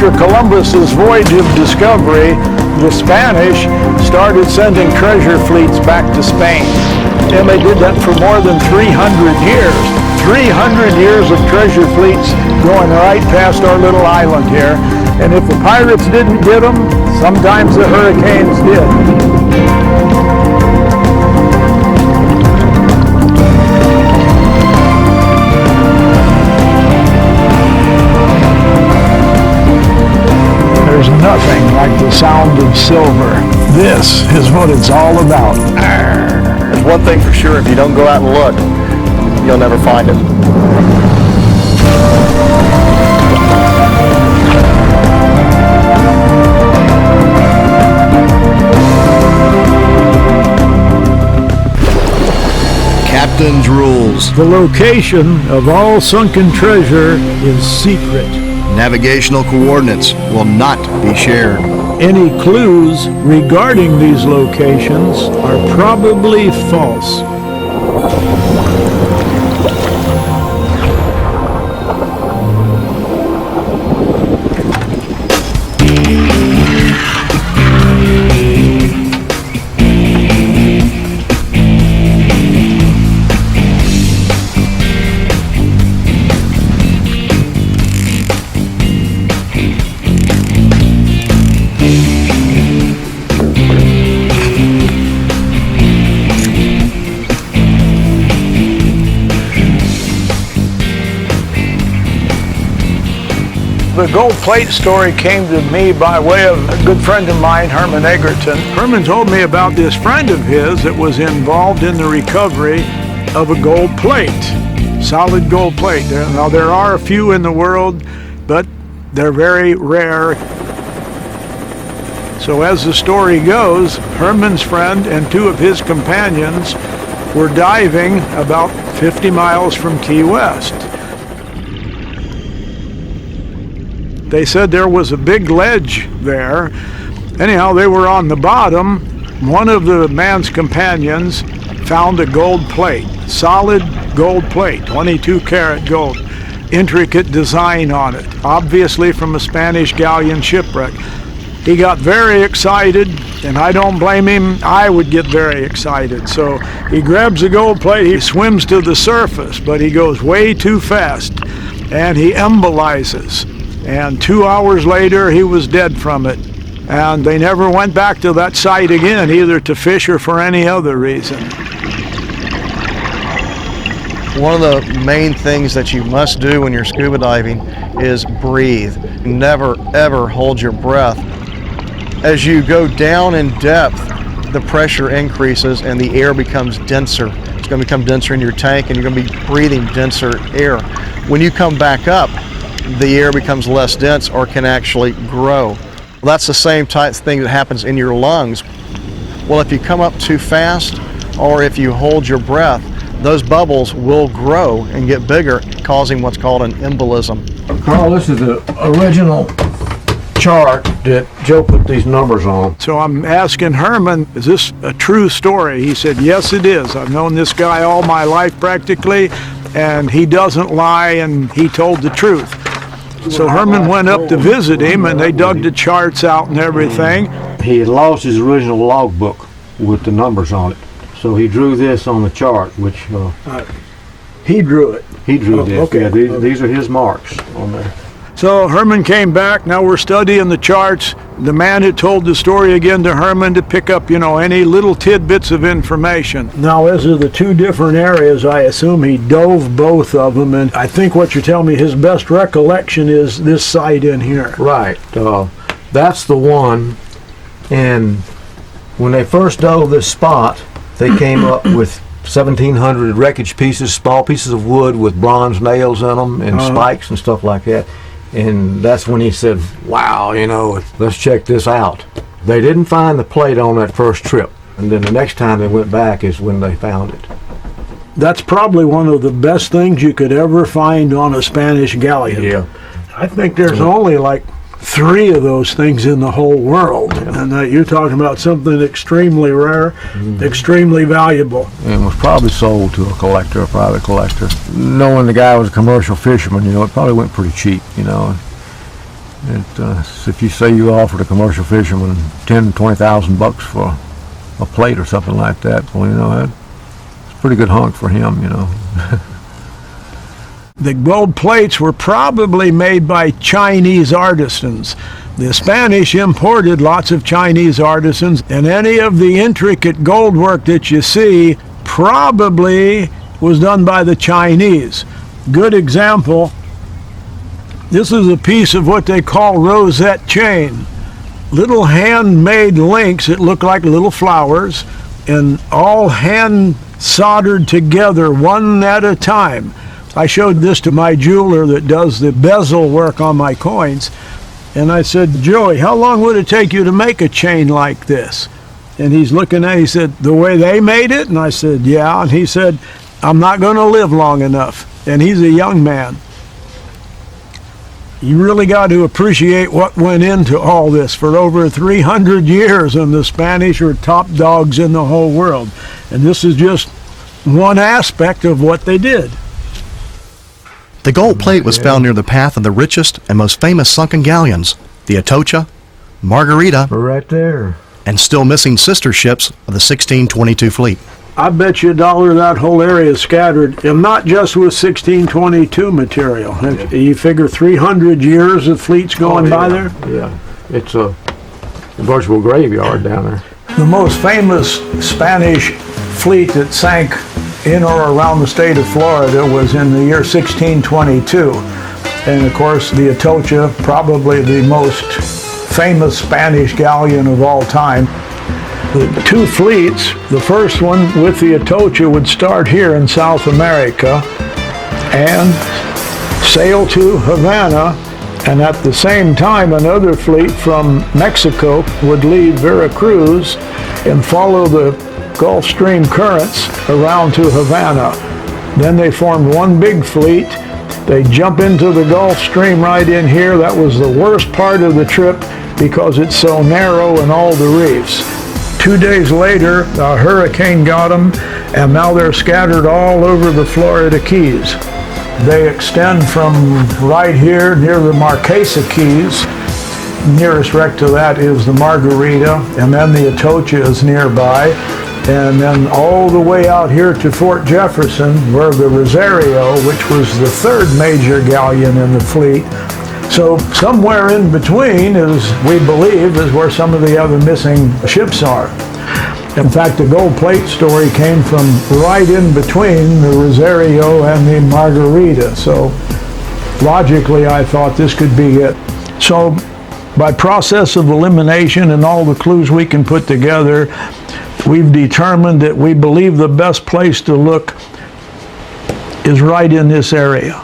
After Columbus's voyage of discovery, the Spanish started sending treasure fleets back to Spain. And they did that for more than 300 years. 300 years of treasure fleets going right past our little island here. And if the pirates didn't get them, sometimes the hurricanes did. There's nothing like the sound of silver. This is what it's all about. There's one thing for sure, if you don't go out and look, you'll never find it. Captain's rules. The location of all sunken treasure is secret. Navigational coordinates will not be shared. Any clues regarding these locations are probably false. The gold plate story came to me by way of a good friend of mine, Herman Egerton. Herman told me about this friend of his that was involved in the recovery of a gold plate, solid gold plate. Now, there are a few in the world, but they're very rare. So as the story goes, Herman's friend and two of his companions were diving about 50 miles from Key West. They said there was a big ledge there. Anyhow, they were on the bottom. One of the man's companions found a gold plate, solid gold plate, 22 karat gold, intricate design on it, obviously from a Spanish galleon shipwreck. He got very excited, and I don't blame him. I would get very excited. So he grabs the gold plate, he swims to the surface, but he goes way too fast, and he embolizes. And 2 hours later, he was dead from it. And they never went back to that site again, either to fish or for any other reason. One of the main things that you must do when you're scuba diving is breathe. Never, ever hold your breath. As you go down in depth, the pressure increases and the air becomes denser. It's going to become denser in your tank, and you're going to be breathing denser air. When you come back up, the air becomes less dense or can actually grow. Well, that's the same type of thing that happens in your lungs. Well, if you come up too fast or if you hold your breath, those bubbles will grow and get bigger, causing what's called an embolism. Carl, this is the original chart that Joe put these numbers on. So I'm asking Herman, is this a true story? He said, yes, it is. I've known this guy all my life practically, and he doesn't lie, and he told the truth. So Herman went up to visit him, and they dug the charts out and everything. He had lost his original logbook with the numbers on it. So he drew this on the chart, which... He drew it. He drew this. Okay. Yeah, these are his marks on there. So Herman came back. Now we're studying the charts. The man had told the story again to Herman to pick up, any little tidbits of information. Now, as of the two different areas, I assume he dove both of them, and I think what you're telling me, his best recollection is this site in here. Right. That's the one. And when they first dove this spot, they came up with 1,700 wreckage pieces, small pieces of wood with bronze nails in them and spikes and stuff like that. And that's when he said, wow, let's check this out. They didn't find the plate on that first trip. And then the next time they went back is when they found it. That's probably one of the best things you could ever find on a Spanish galleon. Yeah. I think there's only like 3 of those things in the whole world. Yeah. And you're talking about something extremely rare, extremely valuable. And was probably sold to a collector, a private collector. Knowing the guy was a commercial fisherman, it probably went pretty cheap, If you say you offered a commercial fisherman $10,000-$20,000 for a plate or something like that, well, you know, it's a pretty good hunk for him, you know. The gold plates were probably made by Chinese artisans. The Spanish imported lots of Chinese artisans, and any of the intricate gold work that you see probably was done by the Chinese. Good example, this is a piece of what they call rosette chain. Little handmade links that look like little flowers, and all hand soldered together one at a time. I showed this to my jeweler that does the bezel work on my coins, and I said, Joey, how long would it take you to make a chain like this? And he's looking at it, he said, the way they made it? And I said, yeah. And he said, I'm not going to live long enough. And he's a young man. You really got to appreciate what went into all this. For over 300 years, and the Spanish are top dogs in the whole world. And this is just one aspect of what they did. The gold plate was found near the path of the richest and most famous sunken galleons, the Atocha, Margarita, We're right there. and still missing sister ships of the 1622 fleet. I bet you $1 that whole area is scattered, and not just with 1622 material. You figure 300 years of fleets going by there? Yeah, it's a virtual graveyard down there. The most famous Spanish fleet that sank in or around the state of Florida was in the year 1622. And of course, the Atocha, probably the most famous Spanish galleon of all time. The two fleets, the first one with the Atocha would start here in South America and sail to Havana, and at the same time another fleet from Mexico would leave Veracruz and follow the Gulf Stream currents around to Havana. Then they formed one big fleet. They jump into the Gulf Stream right in here. That was the worst part of the trip because it's so narrow and all the reefs. 2 days later, a hurricane got them, and now they're scattered all over the Florida Keys. They extend from right here near the Marquesa Keys. Nearest wreck to that is the Margarita, and then the Atocha is nearby, and then all the way out here to Fort Jefferson, where the Rosario, which was the third major galleon in the fleet. So somewhere in between is, we believe, is where some of the other missing ships are. In fact, the gold plate story came from right in between the Rosario and the Margarita. So logically, I thought this could be it. So by process of elimination and all the clues we can put together, we've determined that we believe the best place to look is right in this area.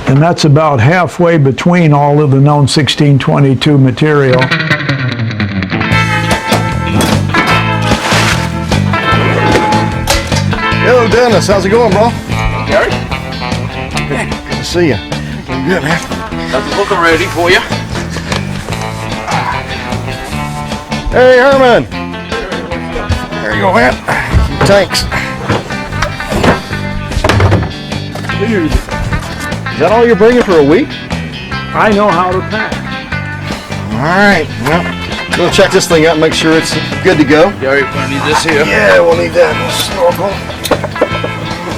And that's about halfway between all of the known 1622 material. Hello, Dennis. How's it going, bro? Gary? Good to see you. Good, man. Got the hooker ready for you. Hey, Herman. There you go, man. Thanks. Dude, Is that all you're bringing for a week? I know how to pack. All right. Well, we'll check this thing out and make sure it's good to go. Gary, we're gonna need this here. Yeah, we'll need that snorkel.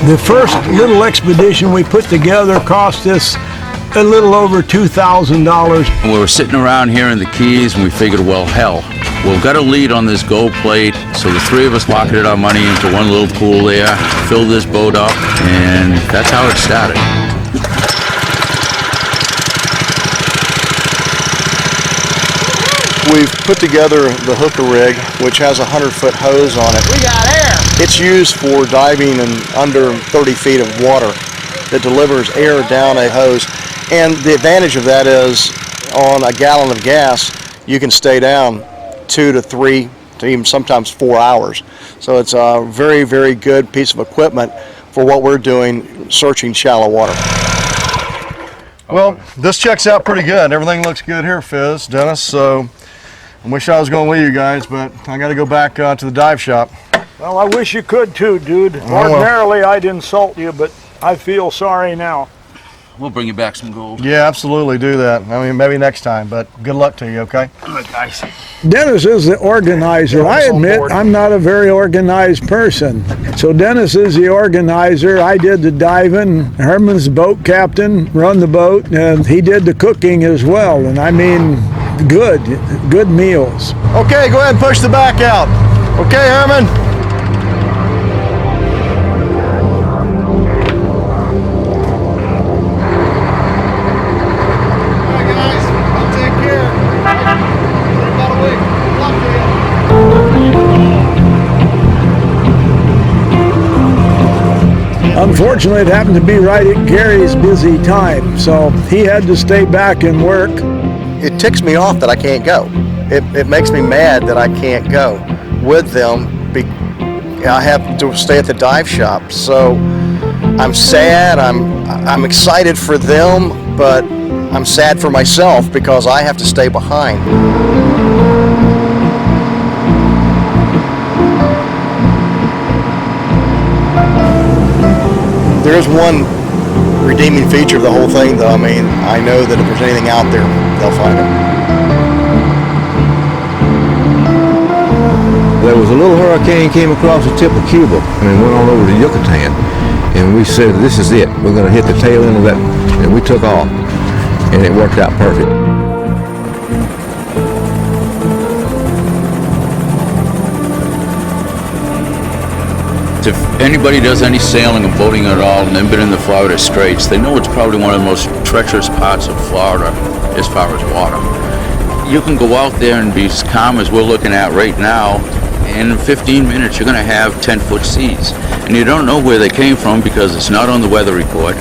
The first little expedition we put together cost us a little over $2,000. We were sitting around here in the Keys and we figured, well, hell, we've got a lead on this gold plate. So the three of us pocketed our money into one little pool there, filled this boat up, and that's how it started. We've put together the hooker rig, which has a 100-foot hose on it. We got air! It's used for diving in under 30 feet of water that delivers air down a hose. And the advantage of that is on a gallon of gas, you can stay down 2 to 3 to even sometimes 4 hours. So it's a very, very good piece of equipment for what we're doing, searching shallow water. Well, this checks out pretty good. Everything looks good here, Fizz, Dennis. So I wish I was going with you guys, but I got to go back to the dive shop. Well, I wish you could too, dude. well. Ordinarily, I'd insult you, but I feel sorry now. We'll bring you back some gold. Yeah, absolutely do that. I mean, maybe next time, but good luck to you, okay? Guys. Dennis is the organizer. I admit I'm not a very organized person. So Dennis is the organizer. I did the diving. Herman's the boat captain, run the boat, and he did the cooking as well. And I mean, good meals. Okay, go ahead and push the back out. Okay, Herman? Unfortunately, it happened to be right at Gary's busy time, so he had to stay back and work. It ticks me off that I can't go. It makes me mad that I can't go with them. I have to stay at the dive shop, so I'm sad. I'm excited for them, but I'm sad for myself because I have to stay behind. There is one redeeming feature of the whole thing, though. I mean, I know that if there's anything out there, they'll find it. There was a little hurricane came across the tip of Cuba and went on over to Yucatan. And we said, this is it. We're going to hit the tail end of that. And we took off. And it worked out perfect. If anybody does any sailing or boating at all and they've been in the Florida Straits, they know it's probably one of the most treacherous parts of Florida as far as water. You can go out there and be as calm as we're looking at right now. In 15 minutes, you're going to have 10-foot seas. And you don't know where they came from because it's not on the weather report.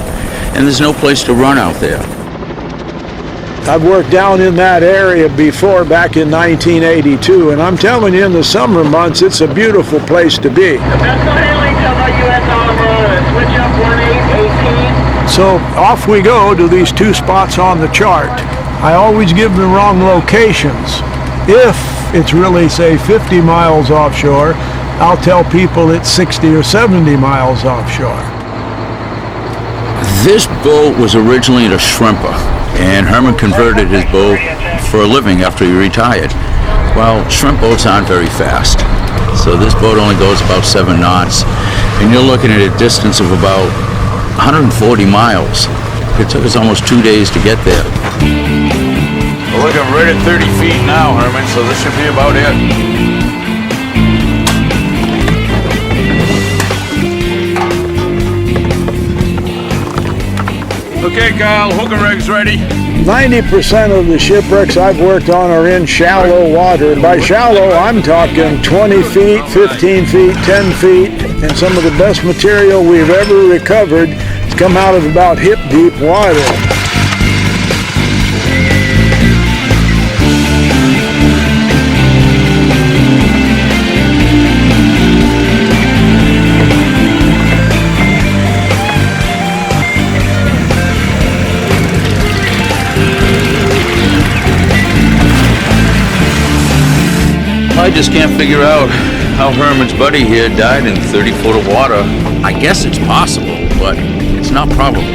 And there's no place to run out there. I've worked down in that area before, back in 1982, and I'm telling you, in the summer months, it's a beautiful place to be. So off we go to these two spots on the chart. I always give the wrong locations. If it's really, say, 50 miles offshore, I'll tell people it's 60 or 70 miles offshore. This boat was originally a shrimper, and Herman converted his boat for a living after he retired. Well, shrimp boats aren't very fast, so this boat only goes about 7 knots, and you're looking at a distance of about 140 miles. It took us almost 2 days to get there. We're looking right at 30 feet now, Herman, so this should be about it. Okay, Kyle, hook and rig's ready. 90% of the shipwrecks I've worked on are in shallow water. And by shallow, I'm talking 20 feet, 15 feet, 10 feet. And some of the best material we've ever recovered has come out of about hip-deep water. I just can't figure out how Herman's buddy here died in 30 foot of water. I guess it's possible, but it's not probable.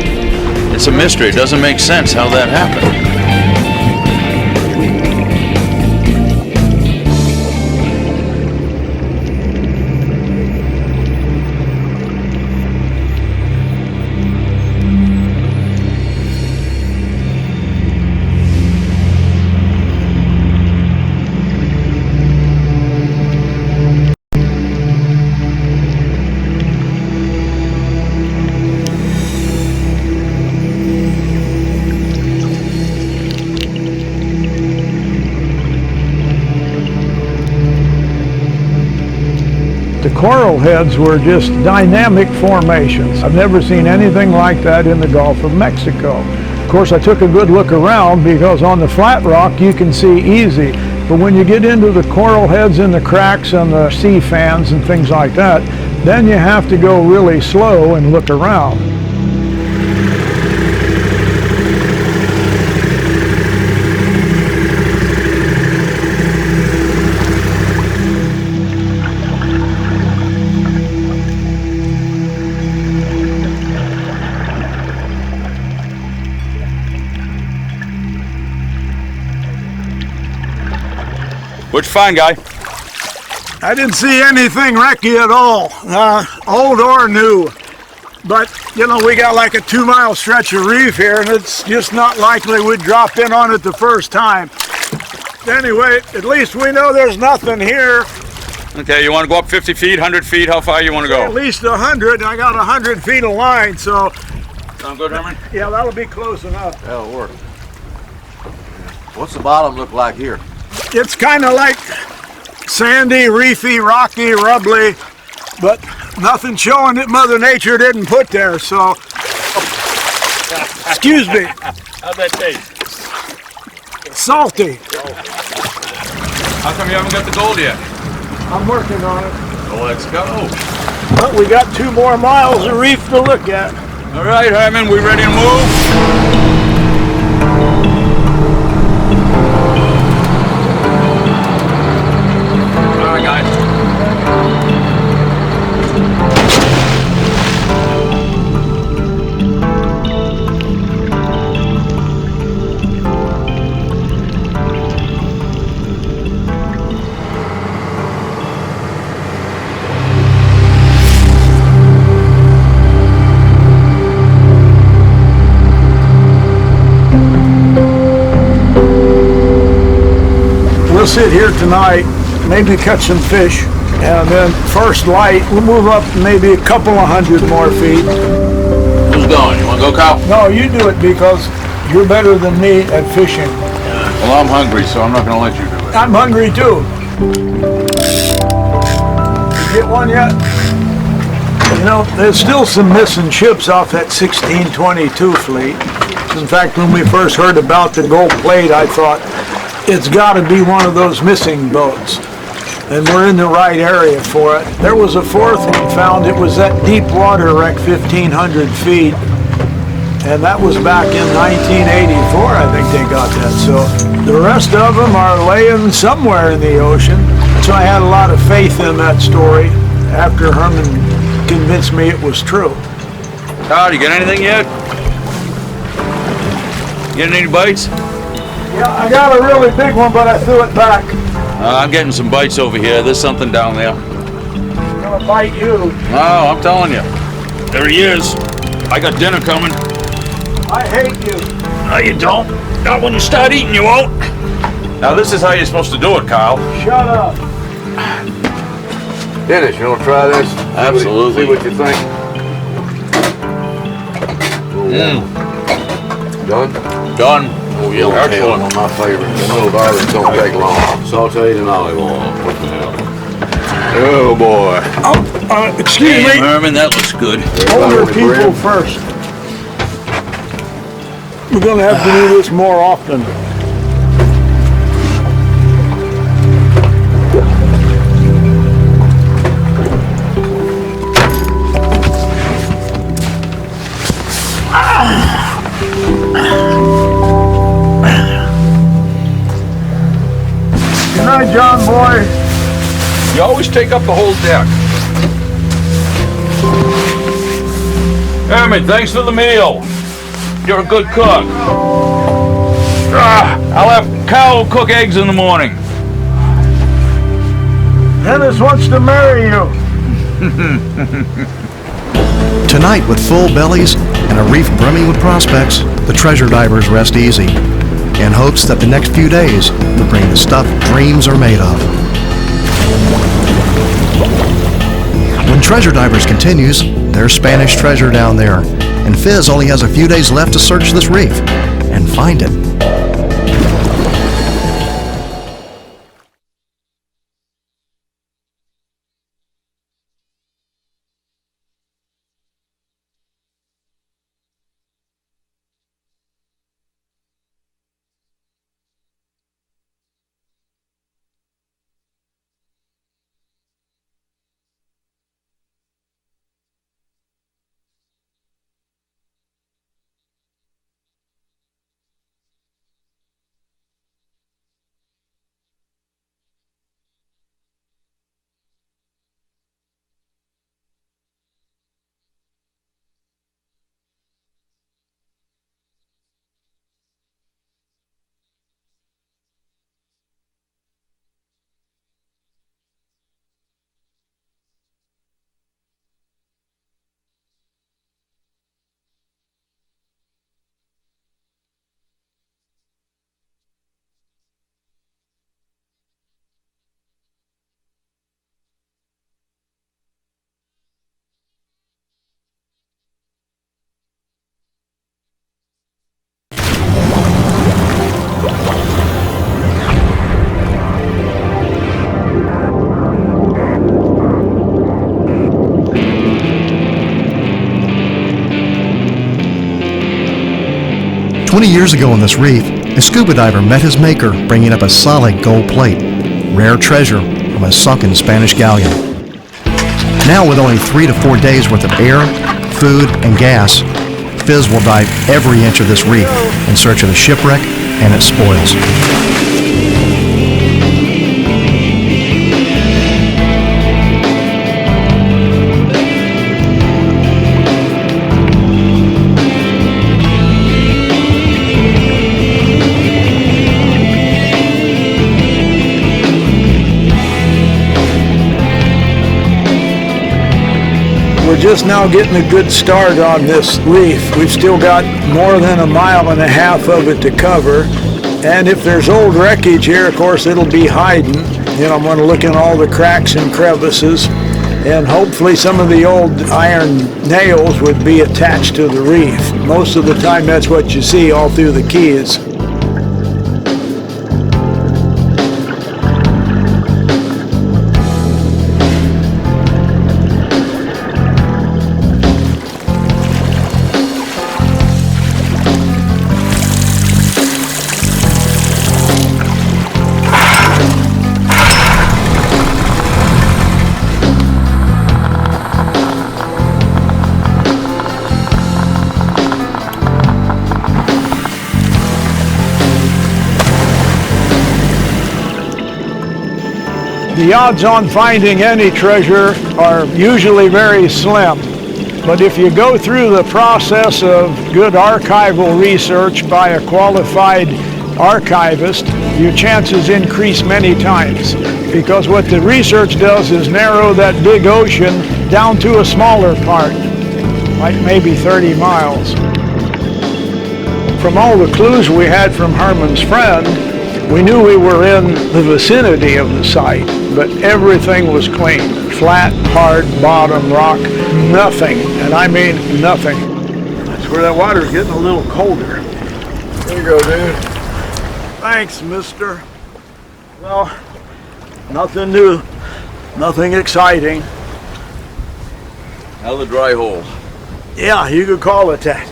It's a mystery. It doesn't make sense how that happened. The coral heads were just dynamic formations. I've never seen anything like that in the Gulf of Mexico. Of course, I took a good look around because on the flat rock you can see easy. But when you get into the coral heads and the cracks and the sea fans and things like that, then you have to go really slow and look around. What'd you find, guy? I didn't see anything wrecky at all, old or new. But, you know, we got like a 2-mile stretch of reef here, and it's just not likely we'd drop in on it the first time. Anyway, at least we know there's nothing here. Okay, you want to go up 50 feet, 100 feet? How far you want to At go? least 100. I got 100 feet of line, so Sound good, Herman? yeah, that'll be close enough. That'll work. What's the bottom look like here? It's kind of like sandy, reefy, rocky, rubbly, but nothing showing that Mother Nature didn't put there, so. Excuse me. How'd that taste? Salty. How come you haven't got the gold yet? I'm working on it. Well, let's go. But we got 2 more miles of reef to look at. All right, Herman, we ready to move? All right, guys. We'll sit here tonight, maybe catch some fish, and then first light, we'll move up maybe a couple of 100 more feet. Who's going? You want to go, Kyle? No, you do it because you're better than me at fishing. Well, I'm hungry, so I'm not going to let you do it. I'm hungry too. You get one yet? You know, there's still some missing ships off that 1622 fleet. In fact, when we first heard about the gold plate, I thought, it's got to be one of those missing boats. And we're in the right area for it. There was a 4th one found. It was that deep water wreck, 1,500 feet. And that was back in 1984, I think they got that. So the rest of them are laying somewhere in the ocean. So I had a lot of faith in that story after Herman convinced me it was true. Kyle, you get anything yet? Getting any bites? Yeah, I got a really big one, but I threw it back. I'm getting some bites over here. There's something down there. I'm gonna bite you. Oh, I'm telling you. There he is. I got dinner coming. I hate you. No, you don't. Not when you start eating, you won't. Now, this is how you're supposed to do it, Kyle. Shut up. Dennis, you want to try this? Absolutely. See what you think. Done? Done. Oh, yellowtail. Excellent. One of my favorites. The little garlic don't take long. Sauteed in olive oil. What the hell? Oh boy. Excuse Hey, me. Herman, that looks good. Older with people bread? first. We're gonna have to do this more often. Good night, John boy. You always take up the whole deck. Herman, thanks for the meal. You're a good cook. I'll have Kyle cook eggs in the morning. Dennis wants to marry you. Tonight, with full bellies and a reef brimming with prospects, the treasure divers rest easy in hopes that the next few days will bring the stuff dreams are made of. When Treasure Divers continues, there's Spanish treasure down there, and Fizz only has a few days left to search this reef and find it. 20 years ago on this reef, a scuba diver met his maker bringing up a solid gold plate, rare treasure from a sunken Spanish galleon. Now with only 3 to 4 days worth of air, food, and gas, Fizz will dive every inch of this reef in search of the shipwreck and its spoils. We're just now getting a good start on this reef. We've still got more than 1.5 miles of it to cover. And if there's old wreckage here, of course, it'll be hiding. You know, I'm going to look in all the cracks and crevices. And hopefully some of the old iron nails would be attached to the reef. Most of the time, that's what you see all through the Keys. The odds on finding any treasure are usually very slim, but if you go through the process of good archival research by a qualified archivist, your chances increase many times, because what the research does is narrow that big ocean down to a smaller part, like maybe 30 miles. From all the clues we had from Herman's friend, we knew we were in the vicinity of the site, but everything was clean. Flat, hard bottom rock, nothing, and I mean nothing. That's where that water's getting a little colder. There you go, dude. Thanks, mister. Well, nothing new, nothing exciting. Another dry hole. Yeah, you could call it that.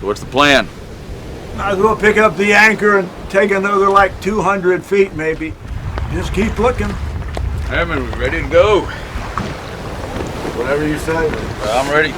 So what's the plan? Might as well pick up the anchor and take another like 200 feet maybe. Just keep looking. Herman, we ready to go? Whatever you say. I'm ready.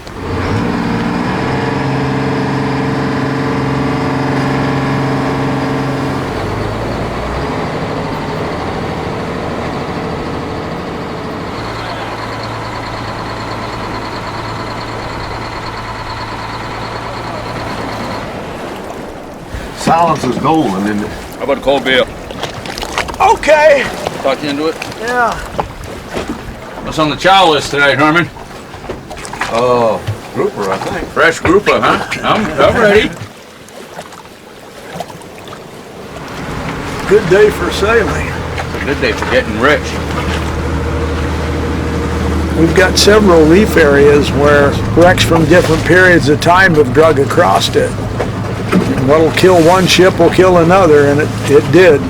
Silence is golden, isn't it? How about a cold beer? Okay. Talk you into it? Yeah. What's on the chow list today, Herman? Grouper, I think. Fresh grouper, huh? I'm ready. Good day for sailing. It's a good day for getting rich. We've got several reef areas where wrecks from different periods of time have drug across it. What'll kill one ship will kill another, and it did.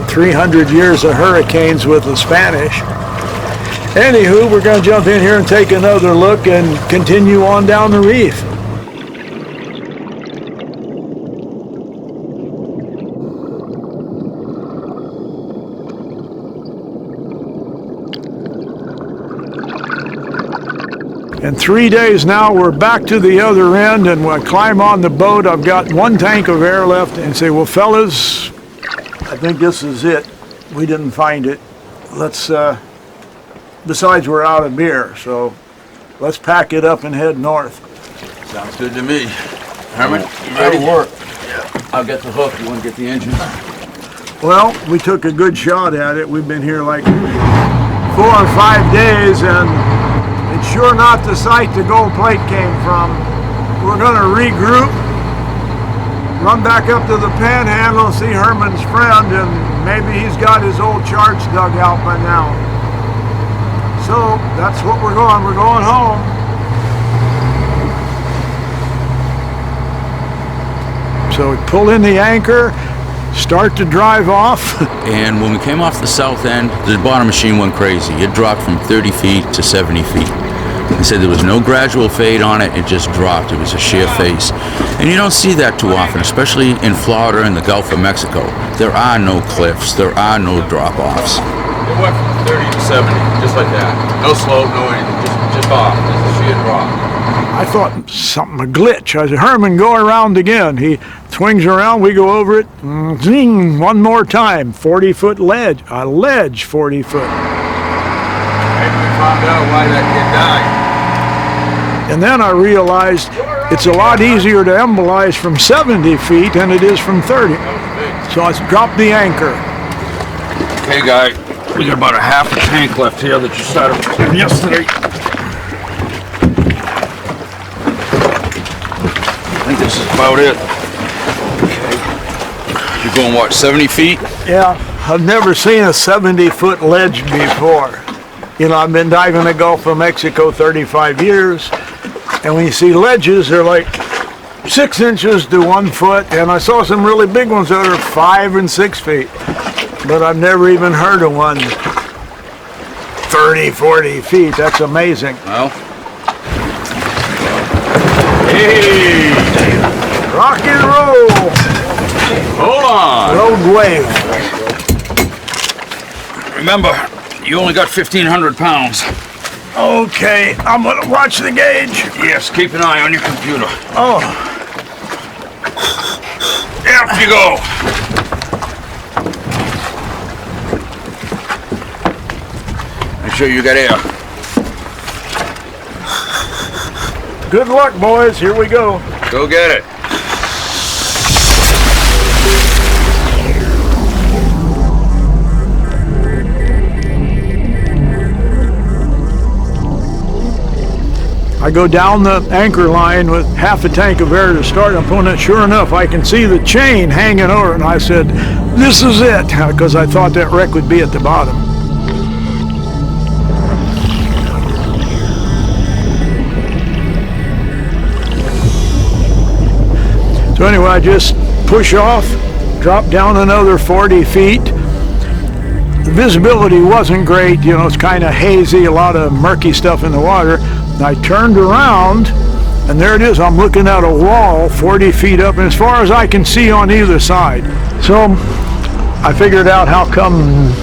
300 years of hurricanes with the Spanish. Anywho, we're going to jump in here and take another look and continue on down the reef. In 3 days now, we're back to the other end, and when I climb on the boat, I've got 1 tank of air left, and say, well, fellas, I think this is it. We didn't find it. Let's, besides, we're out of beer, so let's pack it up and head north. Sounds good to me. Herman, you ready? That'll work. Yeah. I'll get the hook. You want to get the engine? Well, we took a good shot at it. We've been here like 4 or 5 days, and it's sure not the site the gold plate came from. We're going to regroup, run back up to the panhandle, see Herman's friend, and maybe he's got his old charts dug out by now. So that's what we're going. We're going home. So we pull in the anchor, start to drive off. And when we came off the south end, the bottom machine went crazy. It dropped from 30 feet to 70 feet. They said there was no gradual fade on it, it just dropped. It was a sheer face. And you don't see that too often, especially in Florida and the Gulf of Mexico. There are no cliffs, there are no drop-offs. It went from 30 to 70, just like that. No slope, no anything, just off. Just a sheer drop. I thought something, a glitch. I said, Herman, go around again. He swings around, we go over it, zing, one more time. 40-foot ledge, a ledge 40 foot. Maybe we found out why that kid died. And then I realized it's a lot easier to embolize from 70 feet than it is from 30. So I dropped the anchor. Okay, guy, we got about a half a tank left here that you started yesterday. I think this is about it. Okay. You're going, what, 70 feet? Yeah, I've never seen a 70-foot ledge before. You know, I've been diving the Gulf of Mexico 35 years, and when you see ledges, they're like 6 inches to 1 foot, and I saw some really big ones that are 5 and 6 feet, but I've never even heard of one 30, 40 feet. That's amazing. Well. Hey! Rock and roll! Hold on! Road wave. Remember, you only got 1,500 pounds. Okay, I'm gonna watch the gauge. Yes, keep an eye on your computer. Oh, Up you go! Make sure you got air. good luck, boys. Here we go. Go get it. I go down the anchor line with half a tank of air to start. I'm pulling it. Sure enough, I can see the chain hanging over, and I said, "This is it," because I thought that wreck would be at the bottom. So anyway, I just push off, drop down another 40 feet. The visibility wasn't great. You know, it's kind of hazy, a lot of murky stuff in the water. I turned around, and there it is. I'm looking at a wall 40 feet up, and as far as I can see on either side. So I figured out how come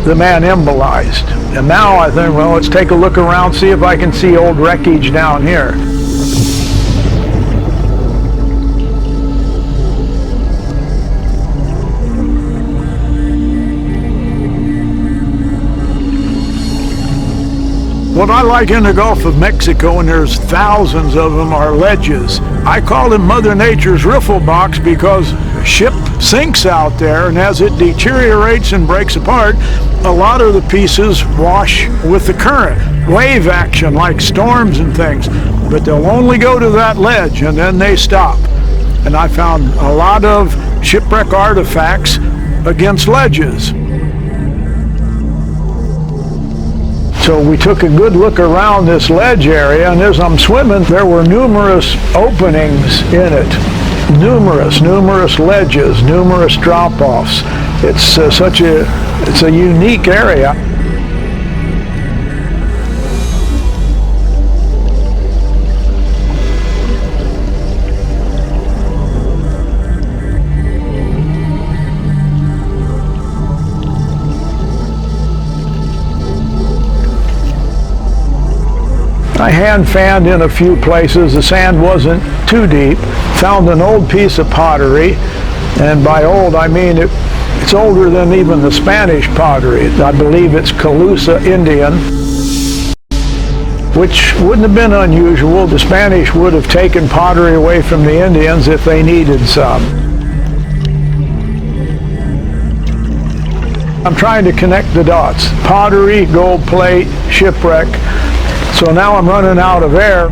the man embolized. And now I think, well, let's take a look around, see if I can see old wreckage down here. What I like in the Gulf of Mexico, and there's thousands of them, are ledges. I call them Mother Nature's riffle box because the ship sinks out there, and as it deteriorates and breaks apart, a lot of the pieces wash with the current. Wave action, like storms and things. But they'll only go to that ledge, and then they stop. And I found a lot of shipwreck artifacts against ledges. So we took a good look around this ledge area, and as I'm swimming, there were numerous openings in it. Numerous ledges, numerous drop-offs. It's it's a unique area. I hand fanned in a few places. The sand wasn't too deep. Found an old piece of pottery, and by old I mean it's older than even the Spanish pottery. I believe it's Calusa Indian, which wouldn't have been unusual. The Spanish would have taken pottery away from the Indians if they needed some. I'm trying to connect the dots. Pottery, gold plate, shipwreck. So now I'm running out of air.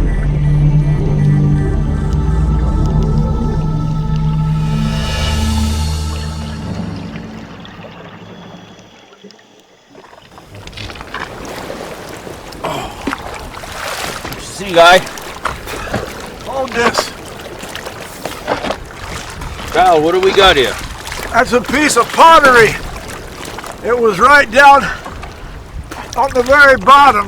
See, guy. Hold this. Val, what do we got here? That's a piece of pottery. It was right down on the very bottom.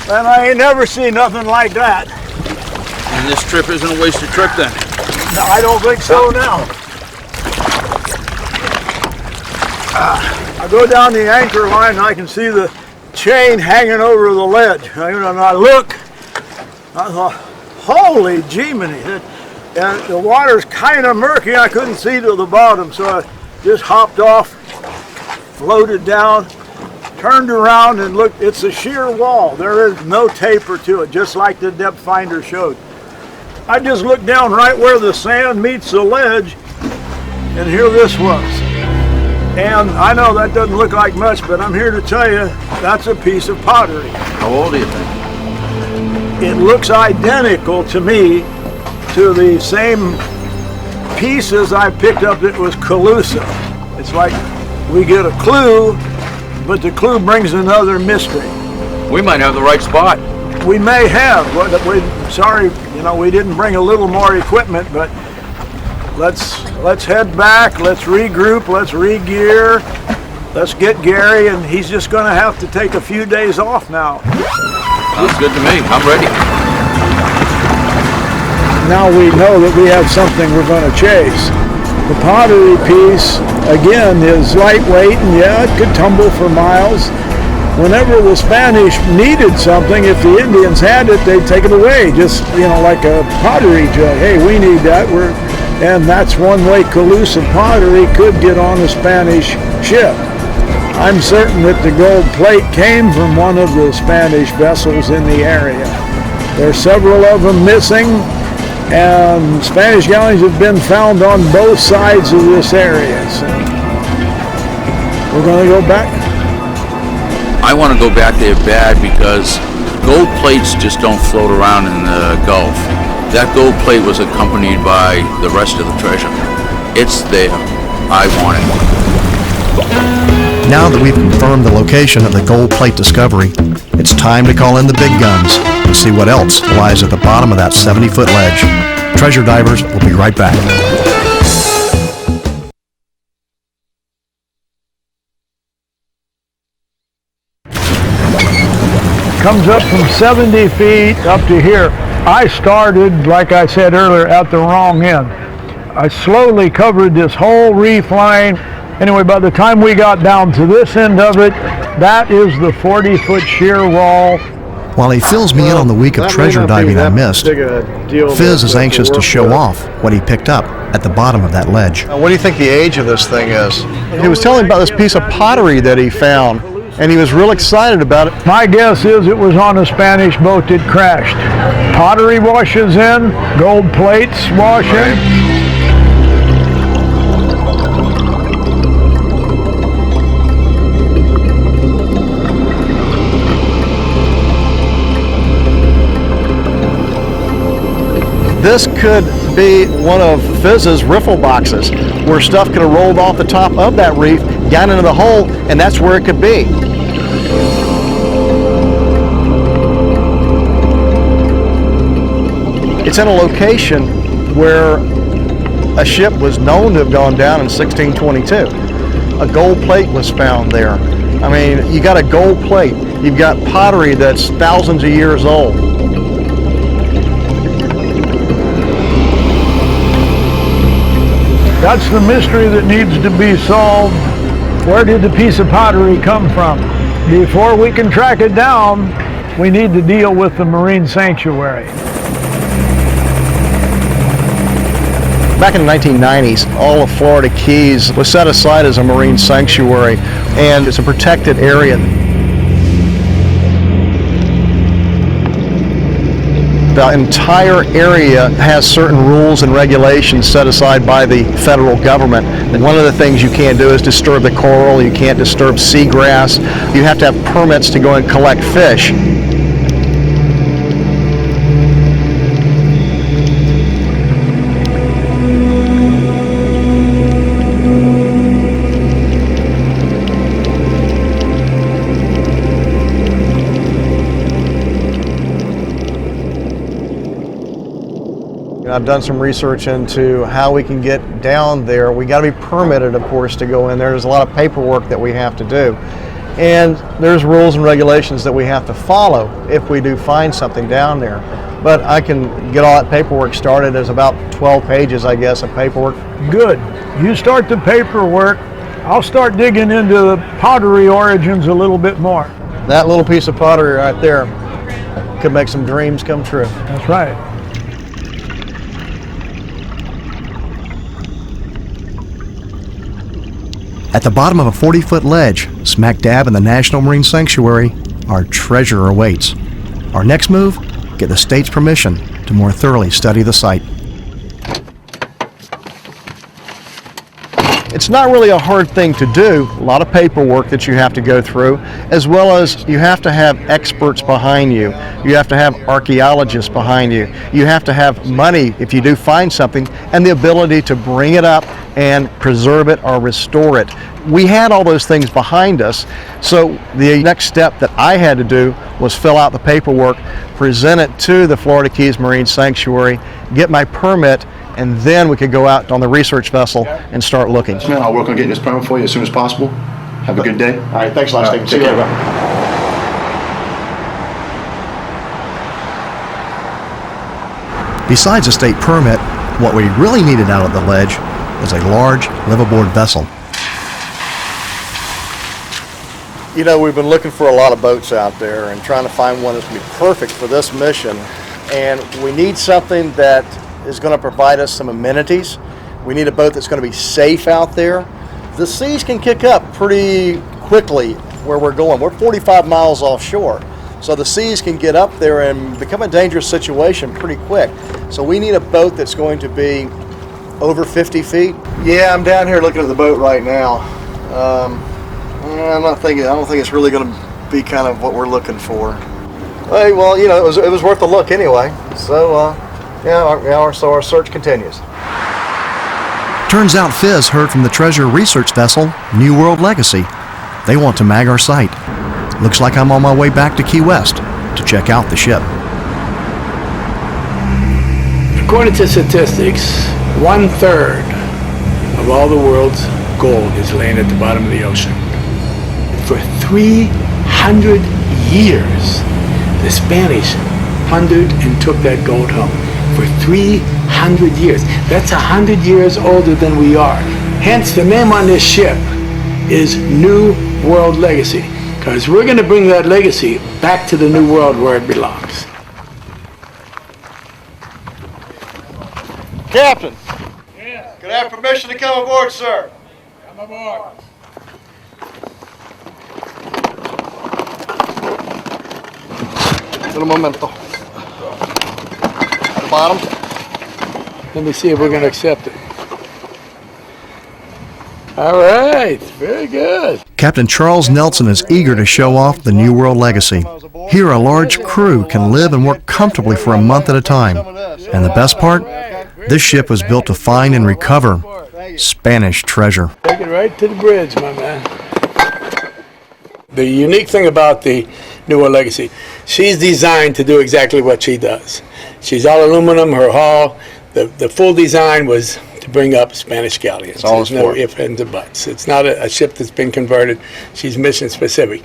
And I ain't never seen nothing like that. And this trip isn't a wasted trip then? I don't think so now. I go down the anchor line and I can see the chain hanging over the ledge. And I look, I thought, holy Jiminy. And the water's kind of murky. I couldn't see to the bottom, so I just hopped off, floated down, turned around and looked. It's a sheer wall. There is no taper to it, just like the depth finder showed. I just looked down right where the sand meets the ledge, and here this was. And I know that doesn't look like much, but I'm here to tell you that's a piece of pottery. How old do you think? It looks identical to me to the same pieces I picked up that was Calusa. It's like we get a clue, but the clue brings another mystery. We might have the right spot. We may have, sorry, we didn't bring a little more equipment, but let's head back, let's regroup, let's re-gear, let's get Gary, and he's just gonna have to take a few days off now. Sounds good to me. I'm ready. Now we know that we have something we're gonna chase. The pottery piece, again, is lightweight, and yeah, it could tumble for miles. Whenever the Spanish needed something, if the Indians had it, they'd take it away, just, like a pottery jug. Hey, we need that. And that's one way Calusa pottery could get on a Spanish ship. I'm certain that the gold plate came from one of the Spanish vessels in the area. There are several of them missing, and Spanish galleons have been found on both sides of this area. So we're going to go back. I want to go back there bad because gold plates just don't float around in the Gulf. That gold plate was accompanied by the rest of the treasure. It's there. I want it. Now that we've confirmed the location of the gold plate discovery, it's time to call in the big guns and see what else lies at the bottom of that 70-foot ledge. Treasure divers will be right back. Comes up from 70 feet up to here. I started, like I said earlier, at the wrong end. I slowly covered this whole reef line. Anyway, by the time we got down to this end of it, that is the 40-foot sheer wall. While he fills me in on the week of treasure diving I missed, Fizz is anxious to show off what he picked up at the bottom of that ledge. What do you think the age of this thing is? He was telling about this piece of pottery that he found, and he was real excited about it. My guess is it was on a Spanish boat that crashed. Pottery washes in, gold plates wash in. This could be one of Fizz's riffle boxes, where stuff could have rolled off the top of that reef, got into the hole, and that's where it could be. It's in a location where a ship was known to have gone down in 1622. A gold plate was found there. I mean, you got a gold plate, you've got pottery that's thousands of years old. That's the mystery that needs to be solved. Where did the piece of pottery come from? Before we can track it down, we need to deal with the marine sanctuary. Back in the 1990s, all of Florida Keys was set aside as a marine sanctuary, and it's a protected area. The entire area has certain rules and regulations set aside by the federal government. And one of the things you can't do is disturb the coral, you can't disturb seagrass, you have to have permits to go and collect fish. I've done some research into how we can get down there. We got to be permitted, of course, to go in there. There's a lot of paperwork that we have to do. and there's rules and regulations that we have to follow if we do find something down there. But I can get all that paperwork started. There's about 12 pages, I guess, of paperwork. Good. You start the paperwork. I'll start digging into the pottery origins a little bit more. That little piece of pottery right there could make some dreams come true. That's right. At the bottom of a 40-foot ledge, smack dab in the National Marine Sanctuary, our treasure awaits. Our next move? Get the state's permission to more thoroughly study the site. It's not really a hard thing to do. A lot of paperwork that you have to go through, as well as you have to have experts behind you. You have to have archaeologists behind you. You have to have money if you do find something, and the ability to bring it up and preserve it or restore it. We had all those things behind us, so the next step that I had to do was fill out the paperwork, present it to the Florida Keys Marine Sanctuary, get my permit, and then we could go out on the research vessel and start looking. Man, I'll work on getting this permit for you as soon as possible. Have a good day. All right, thanks a lot, Stephen. Take care. Besides a state permit, what we really needed out of the ledge was a large, liveaboard vessel. You know, we've been looking for a lot of boats out there and trying to find one that's going to be perfect for this mission. And we need something that is going to provide us some amenities. We need a boat that's going to be safe out there. The seas can kick up pretty quickly where we're going. We're 45 miles offshore. So the seas can get up there and become a dangerous situation pretty quick. So we need a boat that's going to be over 50 feet. Yeah, I'm down here looking at the boat right now. I don't think it's really going to be kind of what we're looking for. Hey, well, you know, it was worth a look anyway. So, so our search continues. Turns out Fizz heard from the treasure research vessel, New World Legacy. They want to mag our site. Looks like I'm on my way back to Key West to check out the ship. According to statistics, 1/3 of all the world's gold is laying at the bottom of the ocean. For 300 years, the Spanish plundered and took that gold home. For 300 years. That's 100 years older than we are. Hence, the name on this ship is New World Legacy, because we're going to bring that legacy back to the New World where it belongs. Captain. Yes. Can I have permission to come aboard, sir? Come aboard. Un momento. At the bottom. Let me see if we're going to accept it. All right, very good. Captain Charles Nelson is eager to show off the New World Legacy. Here, a large crew can live and work comfortably for a month at a time. And the best part? This ship was built to find and recover Spanish treasure. Take it right to the bridge, my man. The unique thing about the New World Legacy, she's designed to do exactly what she does. She's all aluminum, her hull. The full design was to bring up Spanish galleons. There's no ifs, ands, or buts. It's not a ship that's been converted. She's mission specific.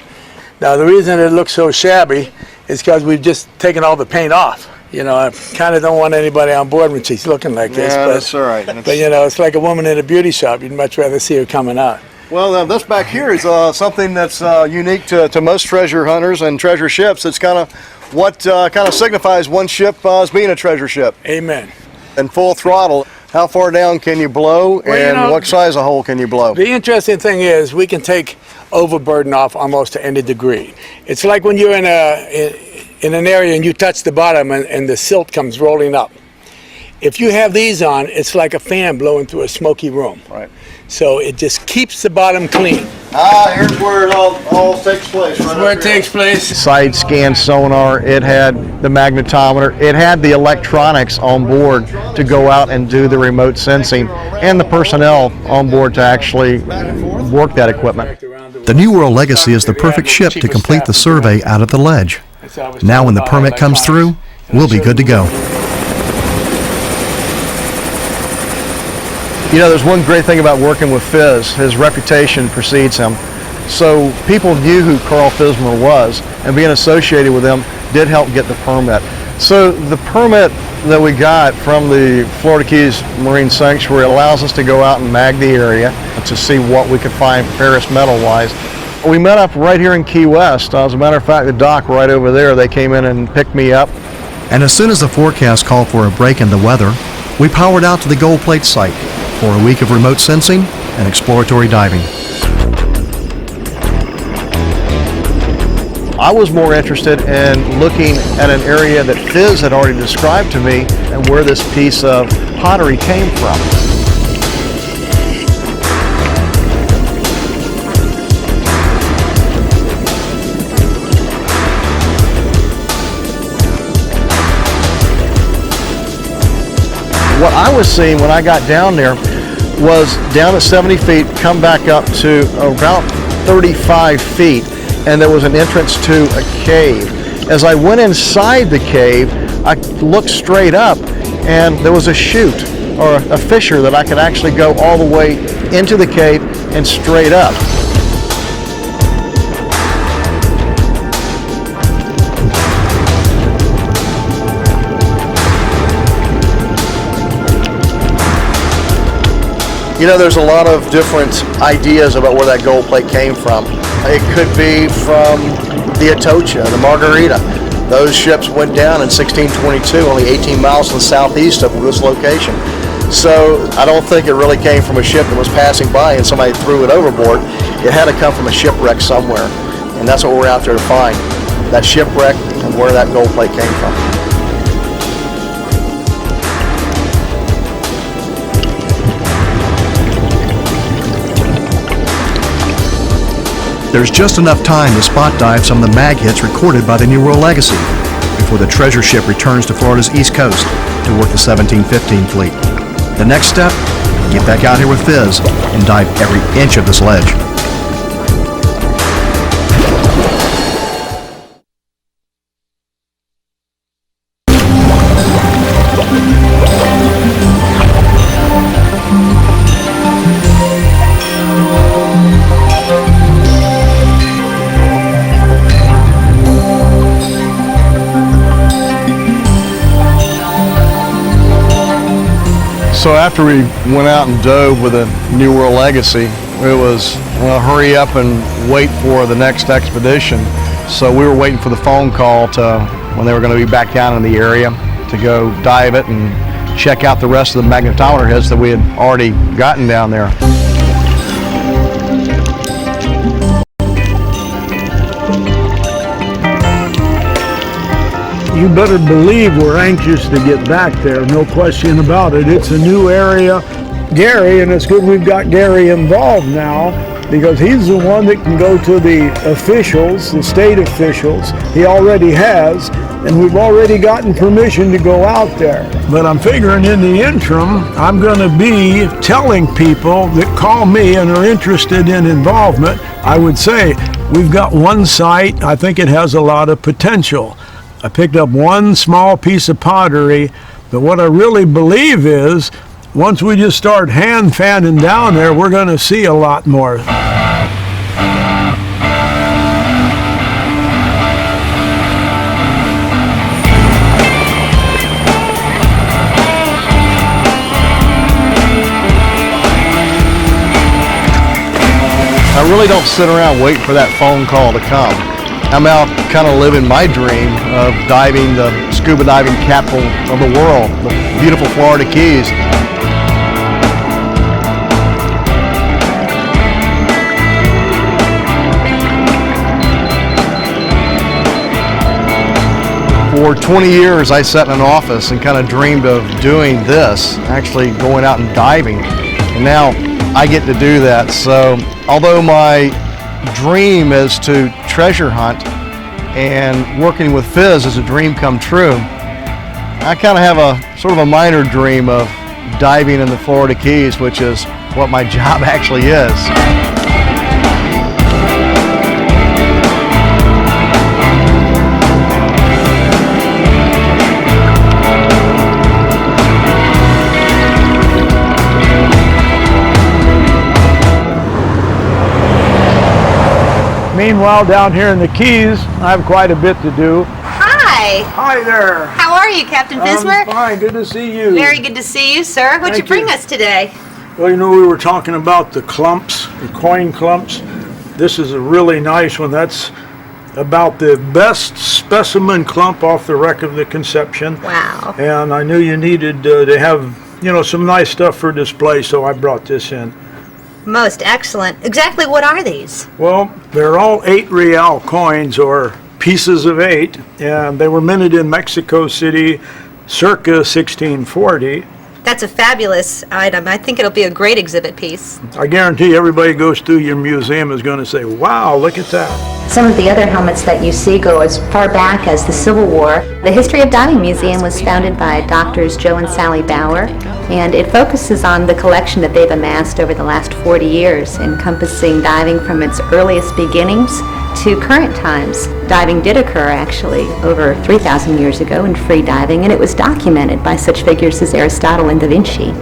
Now, the reason it looks so shabby is because we've just taken all the paint off. You know, I kind of don't want anybody on board when she's looking like this. Yeah, but, that's all right. But, you know, it's like a woman in a beauty shop. You'd much rather see her coming out. Well, this back here is something that's unique to most treasure hunters and treasure ships. It's kind of what kind of signifies one ship as being a treasure ship. Amen. And full throttle. How far down can you blow, Well, and you know, what size of hole can you blow? The interesting thing is we can take overburden off almost to any degree. It's like when you're in an area and you touch the bottom and the silt comes rolling up. If you have these on, it's like a fan blowing through a smoky room. Right. So it just keeps the bottom clean. Here's where it all takes place. Right Where it takes place. Side scan sonar, it had the magnetometer, it had the electronics on board to go out and do the remote sensing, and the personnel on board to actually work that equipment. The New World Legacy is the perfect ship to complete the survey out of the ledge. Now when the permit comes through, we'll be good to go. You know, there's one great thing about working with Fizz. His reputation precedes him. So people knew who Carl Fismer was, and being associated with them did help get the permit. So the permit that we got from the Florida Keys Marine Sanctuary allows us to go out and mag the area to see what we could find ferrous metal-wise. We met up right here in Key West. As a matter of fact, the dock right over there, they came in and picked me up. And as soon as the forecast called for a break in the weather, we powered out to the Gold Plate site for a week of remote sensing and exploratory diving. I was more interested in looking at an area that Fizz had already described to me and where this piece of pottery came from. What I was seeing when I got down there was down at 70 feet, come back up to about 35 feet, and there was an entrance to a cave. As I went inside the cave, I looked straight up, and there was a chute or a fissure that I could actually go all the way into the cave and straight up. You know, there's a lot of different ideas about where that gold plate came from. It could be from the Atocha, the Margarita. Those ships went down in 1622, only 18 miles to the southeast of this location. So I don't think it really came from a ship that was passing by and somebody threw it overboard. It had to come from a shipwreck somewhere, and that's what we're out there to find, that shipwreck and where that gold plate came from. There's just enough time to spot dive some of the mag hits recorded by the New World Legacy before the treasure ship returns to Florida's east coast to work the 1715 fleet. The next step, get back out here with Fizz and dive every inch of this ledge. So after we went out and dove with a New World Legacy, it was hurry up and wait for the next expedition. So we were waiting for the phone call to when they were going to be back down in the area to go dive it and check out the rest of the magnetometer hits that we had already gotten down there. You better believe we're anxious to get back there, no question about it. It's a new area. Gary, and it's good we've got Gary involved now, because he's the one that can go to the officials, the state officials. He already has, and we've already gotten permission to go out there. But I'm figuring in the interim, I'm going to be telling people that call me and are interested in involvement. I would say, we've got one site, I think it has a lot of potential. I picked up one small piece of pottery, but what I really believe is, once we just start hand fanning down there, we're going to see a lot more. I really don't sit around waiting for that phone call to come. I'm out kind of living my dream of diving the scuba diving capital of the world, the beautiful Florida Keys. For 20 years I sat in an office and kind of dreamed of doing this, actually going out and diving. And now I get to do that. So although my dream is to treasure hunt and working with Fizz is a dream come true, I kind of have a sort of a minor dream of diving in the Florida Keys, which is what my job actually is. Meanwhile, down here in the Keys, I have quite a bit to do. Hi. Hi there. How are you, Captain Fismer? Fine, good to see you. Very good to see you, sir. What'd you Thank bring you. us today? Well, you know, we were talking about the clumps, the coin clumps. This is a really nice one. That's about the best specimen clump off the wreck of the Conception. Wow. And I knew you needed to have, you know, some nice stuff for display, so I brought this in. Most excellent. Exactly what are these? Well, they're all 8 real coins, or pieces of 8, and they were minted in Mexico City circa 1640. That's a fabulous item. I think it'll be a great exhibit piece. I guarantee everybody goes through your museum is going to say, wow, look at that. Some of the other helmets that you see go as far back as the Civil War. The History of Diving Museum was founded by Doctors Joe and Sally Bauer, and it focuses on the collection that they've amassed over the last 40 years, encompassing diving from its earliest beginnings to current times. Diving did occur actually over 3,000 years ago in free diving, and it was documented by such figures as Aristotle and Da Vinci.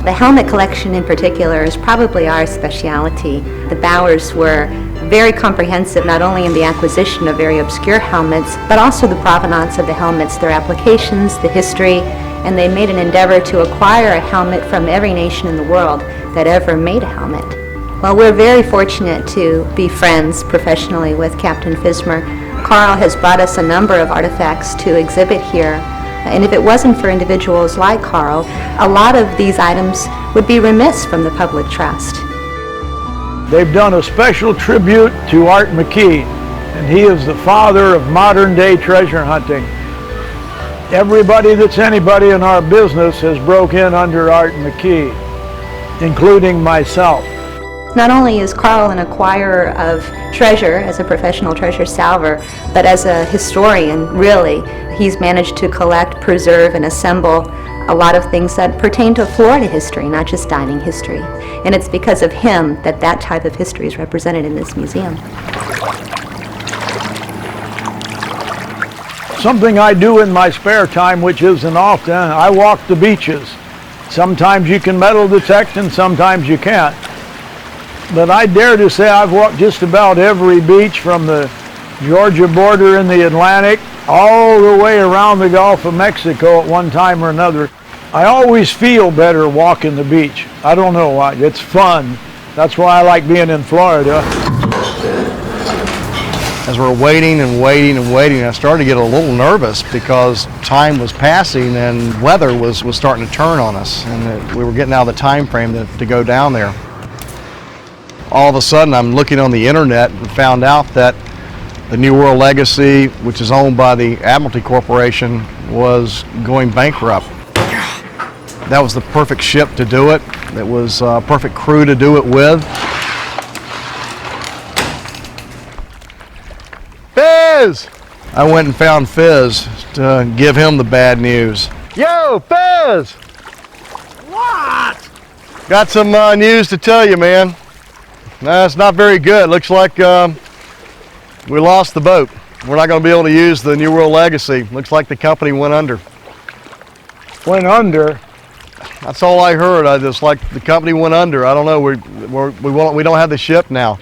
The helmet collection in particular is probably our specialty. The Bauers were very comprehensive, not only in the acquisition of very obscure helmets, but also the provenance of the helmets, their applications, the history, and they made an endeavor to acquire a helmet from every nation in the world that ever made a helmet. Well, we're very fortunate to be friends professionally with Captain Fismer. Carl has brought us a number of artifacts to exhibit here, and if it wasn't for individuals like Carl, a lot of these items would be remiss from the public trust. They've done a special tribute to Art McKee, and he is the father of modern day treasure hunting. Everybody that's anybody in our business has broke in under Art McKee, including myself. Not only is Carl an acquirer of treasure as a professional treasure salver, but as a historian, really, he's managed to collect, preserve, and assemble a lot of things that pertain to Florida history, not just diving history. And it's because of him that that type of history is represented in this museum. Something I do in my spare time, which isn't often, I walk the beaches. Sometimes you can metal detect and sometimes you can't. But I dare to say I've walked just about every beach from the Georgia border in the Atlantic all the way around the Gulf of Mexico at one time or another. I always feel better walking the beach. I don't know why. It's fun. That's why I like being in Florida. As we're waiting and waiting and waiting, I started to get a little nervous because time was passing and weather was starting to turn on us, and we were getting out of the time frame to go down there. All of a sudden, I'm looking on the internet and found out that the New World Legacy, which is owned by the Admiralty Corporation, was going bankrupt. That was the perfect ship to do it. It was a perfect crew to do it with. Fizz! I went and found Fizz to give him the bad news. Yo, Fizz! What? Got some news to tell you, man. No, it's not very good. Looks like we lost the boat. We're not going to be able to use the New World Legacy. Looks like the company went under. Went under? That's all I heard. Just like the company went under. I don't know. We don't have the ship now.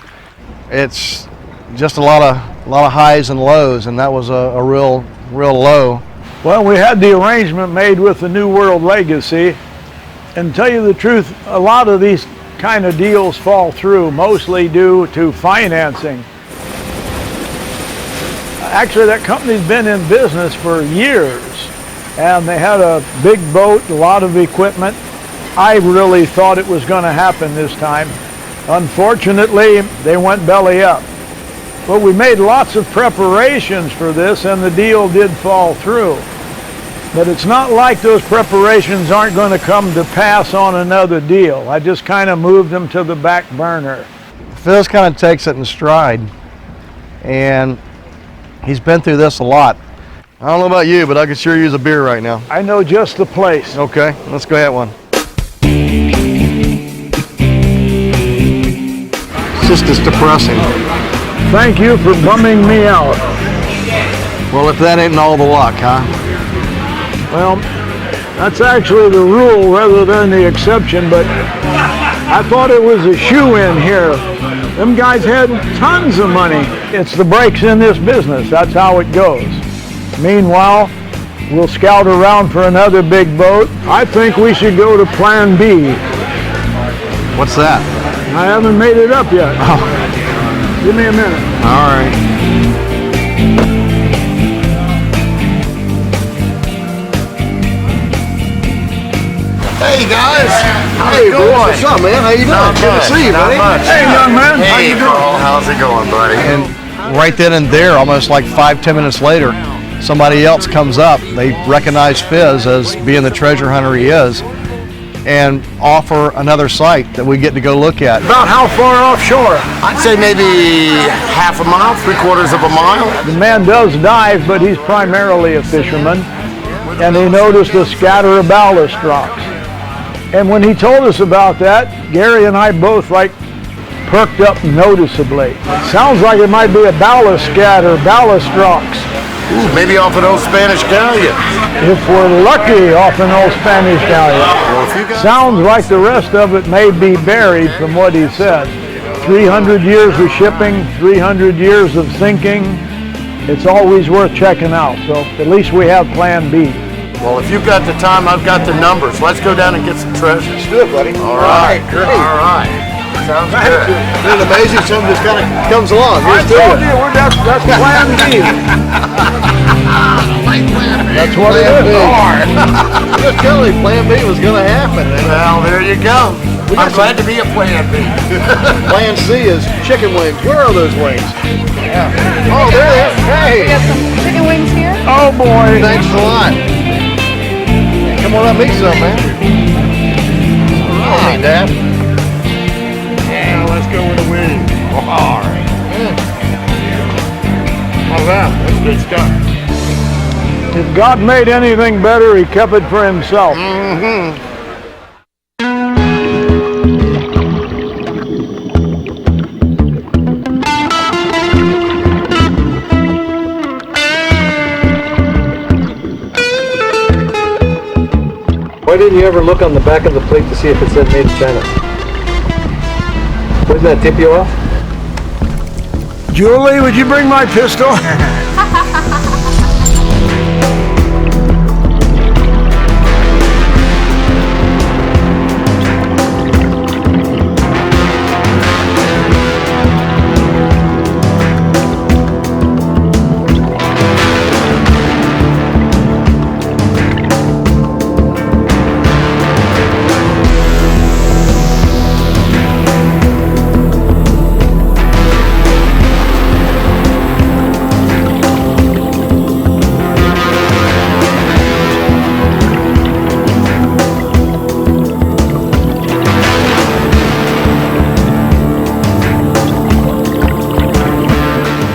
It's just a lot of highs and lows, and that was a real low. Well, we had the arrangement made with the New World Legacy, and to tell you the truth, a lot of these kind of deals fall through, mostly due to financing. Actually, that company's been in business for years, and they had a big boat, a lot of equipment. I really thought it was going to happen this time. Unfortunately, they went belly up. But we made lots of preparations for this, and the deal did fall through. But it's not like those preparations aren't going to come to pass on another deal. I just kind of moved them to the back burner. Fizz kind of takes it in stride, and he's been through this a lot. I don't know about you, but I could sure use a beer right now. I know just the place. Okay, let's go have one. It's just as depressing. Thank you for bumming me out. Well, if that ain't all the luck, huh? Well, that's actually the rule rather than the exception, but I thought it was a shoe-in here. Them guys had tons of money. It's the breaks in this business. That's how it goes. Meanwhile, we'll scout around for another big boat. I think we should go to Plan B. What's that? I haven't made it up yet. Give me a minute. All right. Hey guys! Hey boy! What's up, man? How you doing? Good to see you, buddy. Hey, young man. How you doing? Carl, how's it going, buddy? And right then and there, almost like 5-10 minutes later, somebody else comes up. They recognize Fizz as being the treasure hunter he is, and offer another site that we get to go look at. About how far offshore? I'd say maybe half a mile, 3/4 of a mile. The man does dive, but he's primarily a fisherman, and he noticed a scatter of ballast rocks. And when he told us about that, Gary and I both perked up noticeably. Sounds like it might be a ballast scatter, ballast rocks. Ooh, maybe off an old Spanish galleon. If we're lucky, off an old Spanish galleon. Well, if you got Sounds like the rest of it may be buried from what he said. 300 years of shipping, 300 years of sinking. It's always worth checking out, so at least we have Plan B. Well, if you've got the time, I've got the numbers. Let's go down and get some treasure. Let's do it, buddy. All right, great. All right. Sounds good. Isn't it amazing? Something just kind of comes along. I Here's to told you. you, that's Plan B. That's what it is. Just telling you, Plan B was going to happen. Well, there you go. I'm glad to be a Plan B. Plan C is chicken wings. Where are those wings? Yeah. Oh, there they are. Hey. Got some chicken wings here. Oh boy. Thanks a lot. Come on up, meet some, man. All right, Dad. Yeah, let's go with the wing. All right. How's that? That's good stuff. If God made anything better, he kept it for himself. Why didn't you ever look on the back of the plate to see if it said made in China? Wouldn't that tip you off? Julie, would you bring my pistol?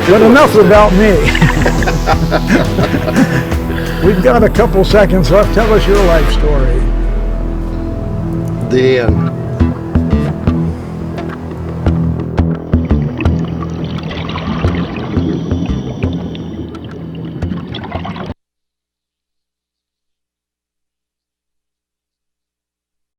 But enough about me. We've got a couple seconds left. Tell us your life story. The end.